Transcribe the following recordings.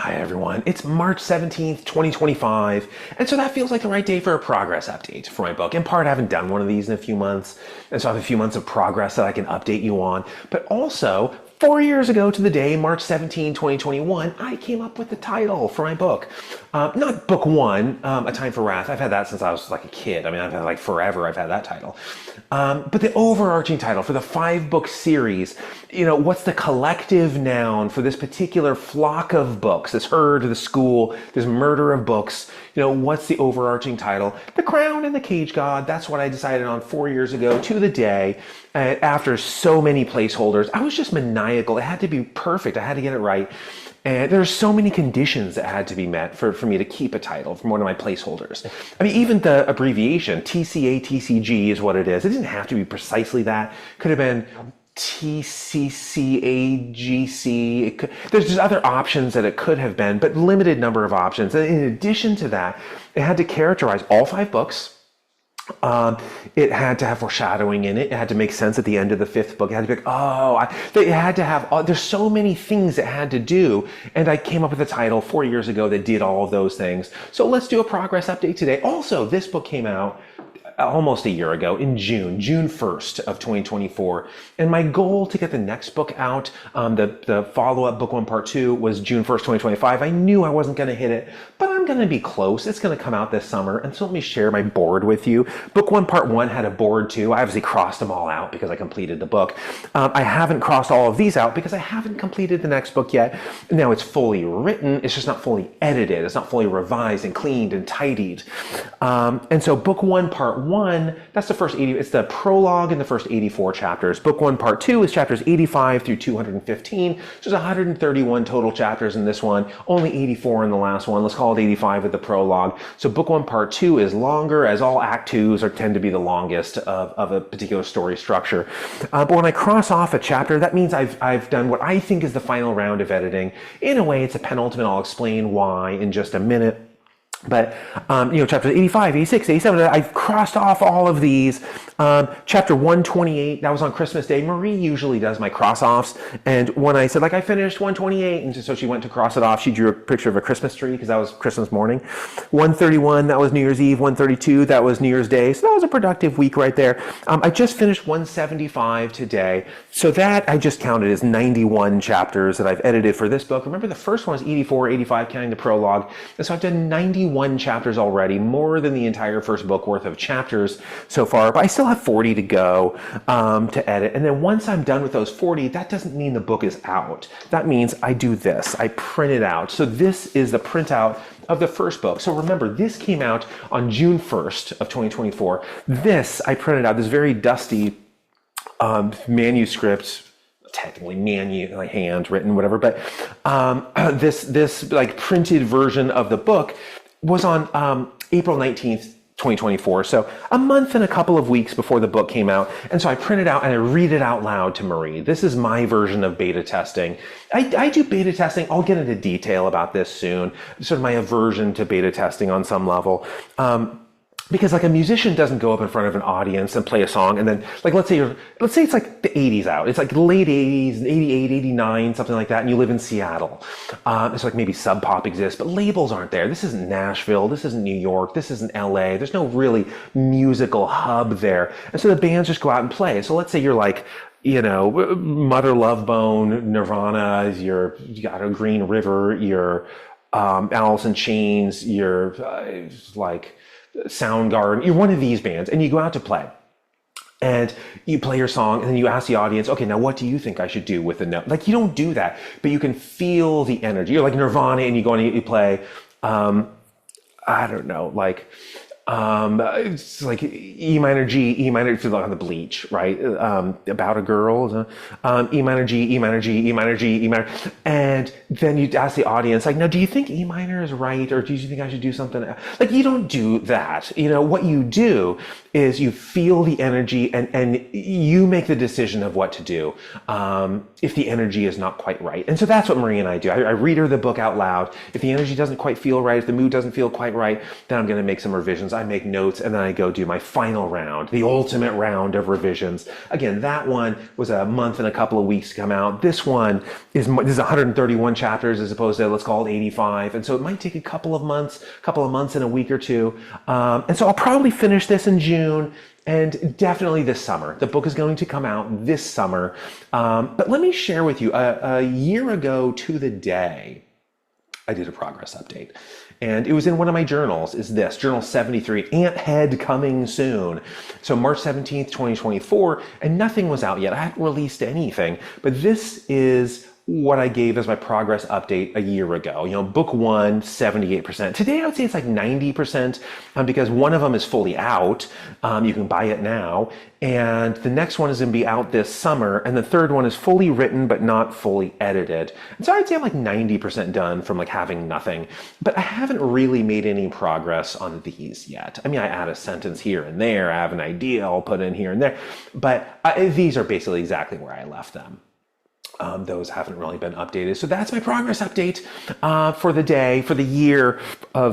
Hi everyone, it's March 17th, 2025, and so that feels like the right day for a progress update for my book. In part, I haven't done one of these in a few months, and so I have a few months of progress that I can update you on, but also 4 years ago to the day, March 17, 2021, I came up with the title for my book. Not book one, A Time for Wrath. I've had that since I was like a kid. I mean, I've had like forever, I've had that title. But the overarching title for the 5-book series, what's the collective noun for this particular flock of books, this herd, this school, this murder of books? What's the overarching title? The Crown and the Cage God. That's what I decided on 4 years ago to the day. After so many placeholders, I was just maniacal. It had to be perfect. I had to get it right. And there's so many conditions that had to be met for me to keep a title from one of my placeholders. I mean, even the abbreviation, TCA, TCG is what it is. It didn't have to be precisely that. Could have been TCCAGC. There's just other options that it could have been, but limited number of options. And in addition to that, it had to characterize all 5 books. It had to have foreshadowing in it. It had to make sense at the end of the 5th book. It had to be like, it had to have, there's so many things it had to do. And I came up with a title 4 years ago that did all of those things. So let's do a progress update today. Also, this book came out almost a year ago in June 1st of 2024. And my goal to get the next book out, the follow-up book 1 part 2 was June 1st, 2025. I knew I wasn't going to hit it, but I'm going to be close. It's going to come out this summer. And so let me share my board with you. Book 1 part 1 had a board too. I obviously crossed them all out because I completed the book. I haven't crossed all of these out because I haven't completed the next book yet. Now it's fully written. It's just not fully edited. It's not fully revised and cleaned and tidied. And so book 1 part 1, that's the first 80, it's the prologue in the first 84 chapters. Book 1 part 2 is chapters 85 through 215. So there's 131 total chapters in this one, only 84 in the last one. Let's call it 85 with the prologue. So book 1 part 2 is longer, as all act 2s tend to be the longest of a particular story structure. But when I cross off a chapter, that means I've done what I think is the final round of editing. In a way, it's a penultimate. I'll explain why in just a minute. But, chapters 85, 86, 87, I've crossed off all of these. Chapter 128, that was on Christmas Day. Marie usually does my cross-offs. And when I said, I finished 128, and so she went to cross it off, she drew a picture of a Christmas tree because that was Christmas morning. 131, that was New Year's Eve. 132, that was New Year's Day. So that was a productive week right there. I just finished 175 today. So that I just counted as 91 chapters that I've edited for this book. Remember, the first one was 84, 85, counting the prologue. And so I've done 91 chapters already, more than the entire first book worth of chapters so far, but I still have 40 to go to edit. And then once I'm done with those 40, that doesn't mean the book is out. That means I do this. I print it out. So this is the printout of the first book. So remember, this came out on June 1st of 2024. This, I printed out, this very dusty manuscript, technically handwritten, whatever, but this like printed version of the book was on April 19th, 2024. So a month and a couple of weeks before the book came out. And so I print it out and I read it out loud to Marie. This is my version of beta testing. I do beta testing. I'll get into detail about this soon. Sort of my aversion to beta testing on some level. Because a musician doesn't go up in front of an audience and play a song and then let's say it's like the 80s out. It's like late 80s, 88, 89, something like that, and you live in Seattle. It's like maybe Sub Pop exists, but labels aren't there. This isn't Nashville, this isn't New York, this isn't LA. There's no really musical hub there. And so the bands just go out and play. So let's say you're Mother Love Bone, Nirvana, you got a Green River, you're Alice in Chains, you're Soundgarden, you're one of these bands, and you go out to play. And you play your song, and then you ask the audience, okay, now what do you think I should do with the note? You don't do that, but you can feel the energy. You're like Nirvana, and you go and you play, I don't know, it's like E minor G, E minor, if you look on the Bleach, right? About a girl, E minor G, E minor G, E minor G, E minor. And then you ask the audience, now, do you think E minor is right? Or do you think I should do something? You don't do that. What you do is you feel the energy and you make the decision of what to do if the energy is not quite right. And so that's what Marie and I do. I read her the book out loud. If the energy doesn't quite feel right, if the mood doesn't feel quite right, then I'm going to make some revisions. I make notes, and then I go do my final round, the ultimate round of revisions. Again, that one was a month and a couple of weeks to come out. This one is 131 chapters as opposed to, let's call it 85. And so it might take a couple of months and a week or two. And so I'll probably finish this in June. And definitely this summer. The book is going to come out this summer. But let me share with you, a year ago to the day, I did a progress update. And it was in one of my journals, is this, Journal 73, Ant Head Coming Soon. So March 17th, 2024, and nothing was out yet. I hadn't released anything. But this is what I gave as my progress update a year ago. Book one, 78%. Today I would say it's like 90% because one of them is fully out. You can buy it now. And the next one is going to be out this summer. And the third one is fully written, but not fully edited. And so I'd say I'm like 90% done from like having nothing. But I haven't really made any progress on these yet. I mean, I add a sentence here and there. I have an idea I'll put in here and there. But these are basically exactly where I left them. Those haven't really been updated. So that's my progress update for the day, for the year,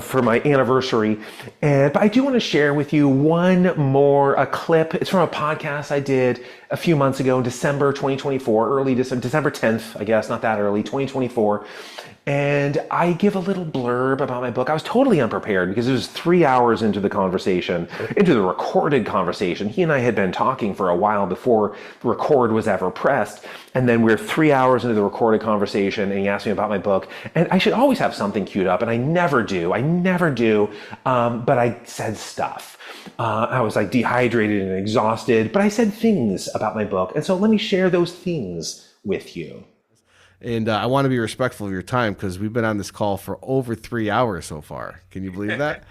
for my anniversary. But I do want to share with you a clip. It's from a podcast I did a few months ago, December 2024, early December 10th, I guess, not that early, 2024. And I give a little blurb about my book. I was totally unprepared because it was 3 hours into the recorded conversation. He and I had been talking for a while before record was ever pressed. And then we're 3 hours into the recorded conversation and he asked me about my book. And I should always have something queued up, and I never do. But I said stuff. I was like dehydrated and exhausted, but I said things about my book. And so let me share those things with you. And I want to be respectful of your time because we've been on this call for over 3 hours so far. Can you believe that?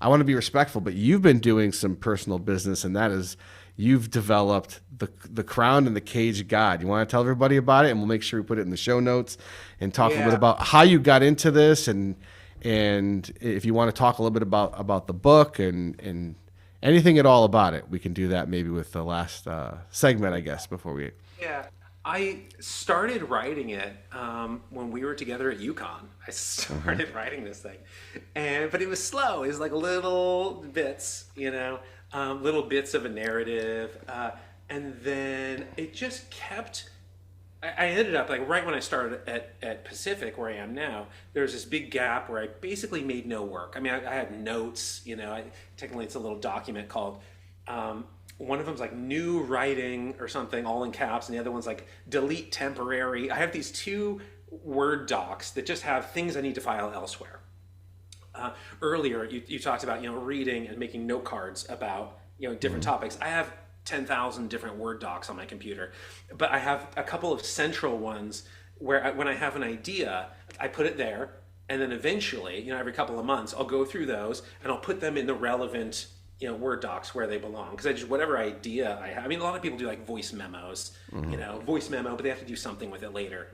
I want to be respectful, but you've been doing some personal business, and that is you've developed the crown and the cage God. You want to tell everybody about it, and we'll make sure we put it in the show notes and talk a little bit about how you got into this, and if you want to talk a little bit about the book and anything at all about it, we can do that maybe with the last segment, I guess, before we... Yeah. I started writing it when we were together at UConn. I started writing this thing, but it was slow. It was like little bits, little bits of a narrative, and then it just kept. I ended up like right when I started at Pacific, where I am now. There was this big gap where I basically made no work. I mean, I had notes. Technically, it's a little document called. One of them's like new writing or something, all in caps, and the other one's like delete temporary. I have these two Word docs that just have things I need to file elsewhere. Earlier, you talked about reading and making note cards about different topics. I have 10,000 different Word docs on my computer, but I have a couple of central ones where when I have an idea, I put it there, and then eventually, every couple of months, I'll go through those and I'll put them in the relevant Word docs where they belong. Because whatever idea I have, I mean, a lot of people do like voice memos, voice memo, but they have to do something with it later.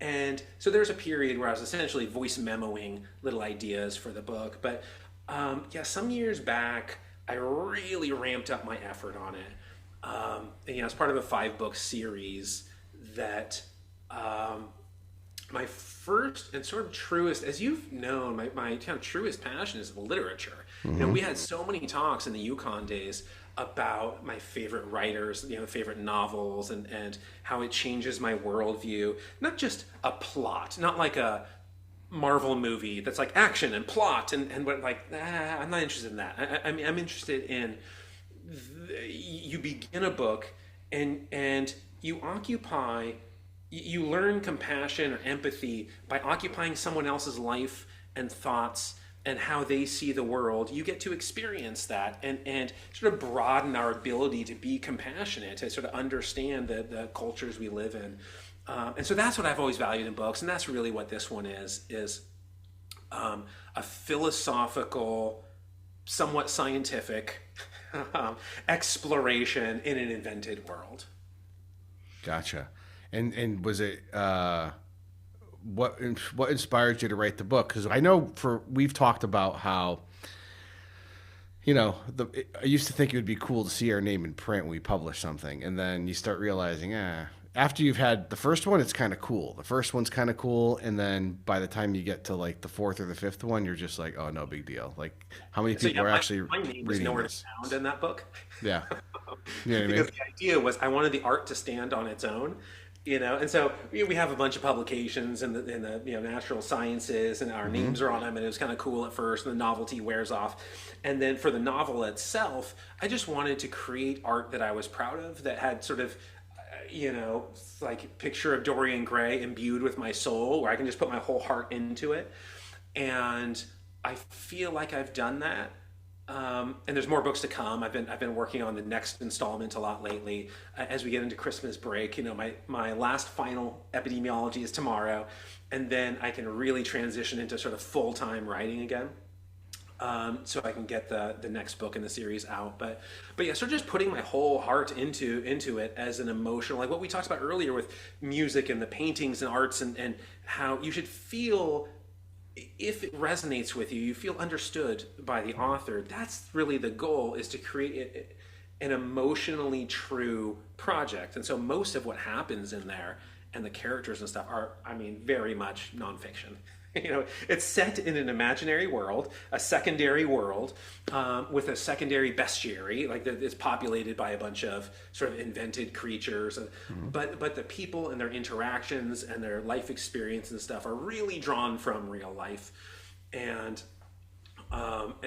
And so there's a period where I was essentially voice memoing little ideas for the book. But some years back, I really ramped up my effort on it. And, it's part of a 5-book series that my first and sort of truest, as you've known, my kind of truest passion is literature. We had so many talks in the UConn days about my favorite writers, favorite novels, and how it changes my worldview. Not just a plot, not like a Marvel movie that's like action and plot and what I'm not interested in that. I'm interested in you begin a book and you learn compassion or empathy by occupying someone else's life and thoughts and how they see the world. You get to experience that and sort of broaden our ability to be compassionate, to sort of understand the cultures we live in. And so that's what I've always valued in books, and that's really what this one is a philosophical, somewhat scientific exploration in an invented world. Gotcha. And was it what inspired you to write the book? Because I know we've talked about how I used to think it would be cool to see our name in print when we publish something, and then you start realizing, after you've had the first one, it's kind of cool. The first one's kind of cool, and then by the time you get to like the fourth or the fifth one, you're just like, oh, no big deal. Like, how many So people yeah, are actually my name was reading nowhere to this? be found in that book. Yeah, you know what I mean? Because the idea was I wanted the art to stand on its own, and so we have a bunch of publications in the natural sciences, and our names are on them, and it was kind of cool at first, and the novelty wears off, and then for the novel itself, I just wanted to create art that I was proud of, that had sort of like picture of Dorian Gray imbued with my soul, where I can just put my whole heart into it, and I feel like I've done that. And there's more books to come. I've been working on the next installment a lot lately. As we get into Christmas break, my last final epidemiology is tomorrow, and then I can really transition into sort of full-time writing again. So I can get the next book in the series out. But yeah, so just putting my whole heart into it as an emotional, like what we talked about earlier with music and the paintings and arts, and how you should feel. If it resonates with you, you feel understood by the author. That's really the goal, is to create an emotionally true project. And so most of what happens in there and the characters and stuff are, very much nonfiction. It's set in an imaginary world, a secondary world, with a secondary bestiary, like that is populated by a bunch of sort of invented creatures. But the people and their interactions and their life experience and stuff are really drawn from real life, and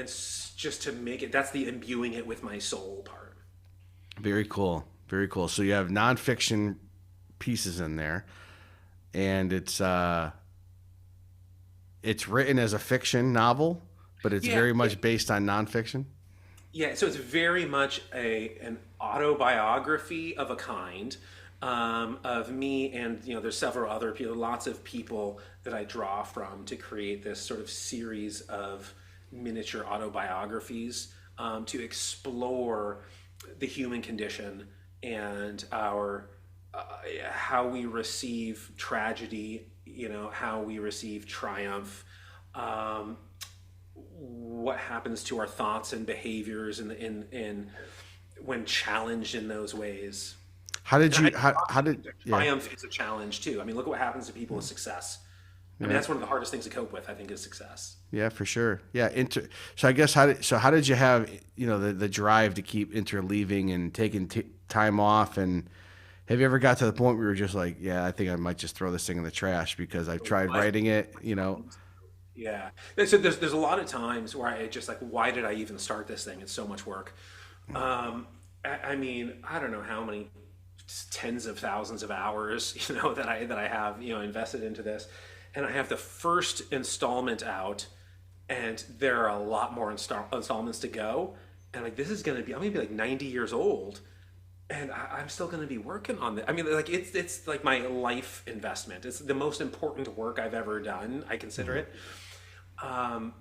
just to make it, that's the imbuing it with my soul part. Very cool. Very cool. So you have nonfiction pieces in there, and it's written as a fiction novel, but it's very much based on nonfiction. Yeah, so it's very much an autobiography of a kind, of me, and there's several other people, lots of people that I draw from to create this sort of series of miniature autobiographies, to explore the human condition and our how we receive tragedy, how we receive triumph, what happens to our thoughts and behaviors in when challenged in those ways. How did Triumph is a challenge too. Look at what happens to people with success. That's one of the hardest things to cope with, I think, is success. Yeah, for sure. Yeah. So I guess how did you have, the drive to keep interleaving and taking time off? And have you ever got to the point where you were just like, yeah, I think I might just throw this thing in the trash because I've tried writing it, Yeah. So there's a lot of times where I just like, why did I even start this thing? It's so much work. I don't know how many tens of thousands of hours, that I have, invested into this. And I have the first installment out, and there are a lot more installments to go. And like, this is going to be, I'm going to be like 90 years old, and I'm still going to be working on this. It's like my life investment. It's the most important work I've ever done, I consider it. But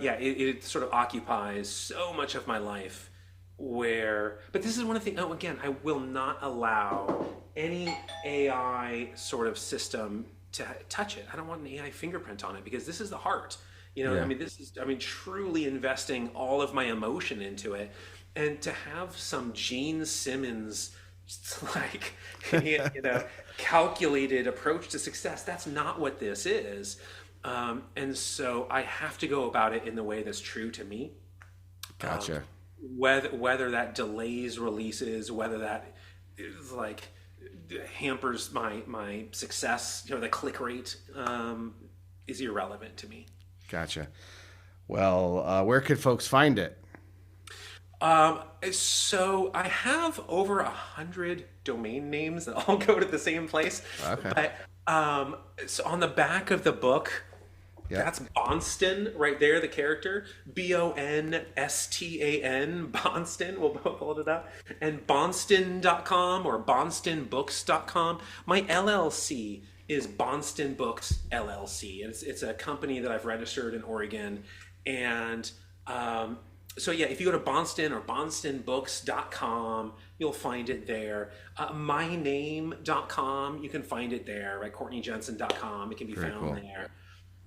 yeah, it sort of occupies so much of my life but this is one of the things, again, I will not allow any AI sort of system to touch it. I don't want an AI fingerprint on it, because this is the heart. This is, truly investing all of my emotion into it. And to have some Gene Simmons, like, calculated approach to success, that's not what this is. And so I have to go about it in the way that's true to me. Gotcha. Whether that delays releases, whether that is like hampers my success, the click rate, is irrelevant to me. Gotcha. Well, where could folks find it? So I have over 100 domain names that all go to the same place. Okay. But so on the back of the book, that's Bonston right there, the character, Bonstan, Bonston. We'll both hold it up. And Bonston.com or BonstonBooks.com. My LLC is Bonston Books LLC, and it's a company that I've registered in Oregon. And so yeah, if you go to Bonston or BonstonBooks.com, you'll find it there. MyName.com, you can find it there. Right, CourtneyJensen.com, it can be found there.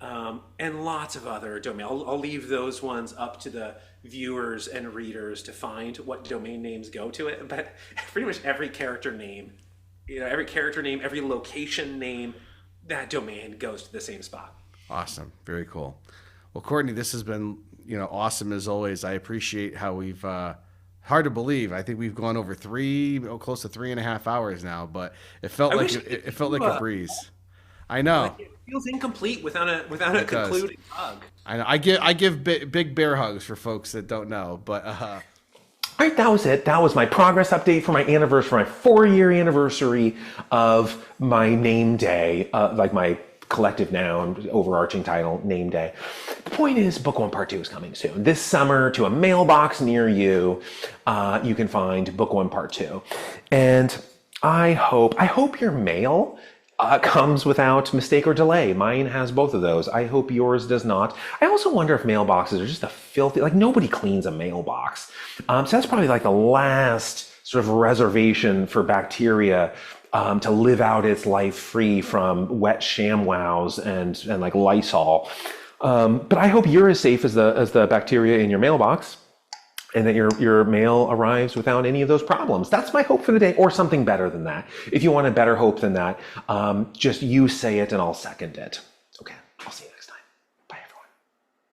And lots of other domains. I'll leave those ones up to the viewers and readers to find what domain names go to it. But pretty much every character name every character name, every location name, that domain goes to the same spot. Awesome. Very cool. Well, Courtney, this has been, awesome as always. I appreciate how we've, hard to believe. I think we've gone over close to 3.5 hours now, but it felt it felt like a breeze. I know. It feels incomplete without a concluding hug. I know. I give big bear hugs for folks that don't know, but all right, that was it. That was my progress update for my anniversary, for my 4-year anniversary of my name day, like my collective noun, overarching title, name day. The point is, Book 1 Part 2 is coming soon. This summer, to a mailbox near you, you can find Book 1 Part 2. And I hope your mail comes without mistake or delay. Mine has both of those. I hope yours does not. I also wonder if mailboxes are just a filthy, like nobody cleans a mailbox. So that's probably like the last sort of reservation for bacteria to live out its life free from wet ShamWows and like Lysol. But I hope you're as safe as the bacteria in your mailbox, and that your mail arrives without any of those problems. That's my hope for the day, or something better than that. If you want a better hope than that, just you say it and I'll second it. Okay, I'll see you next time.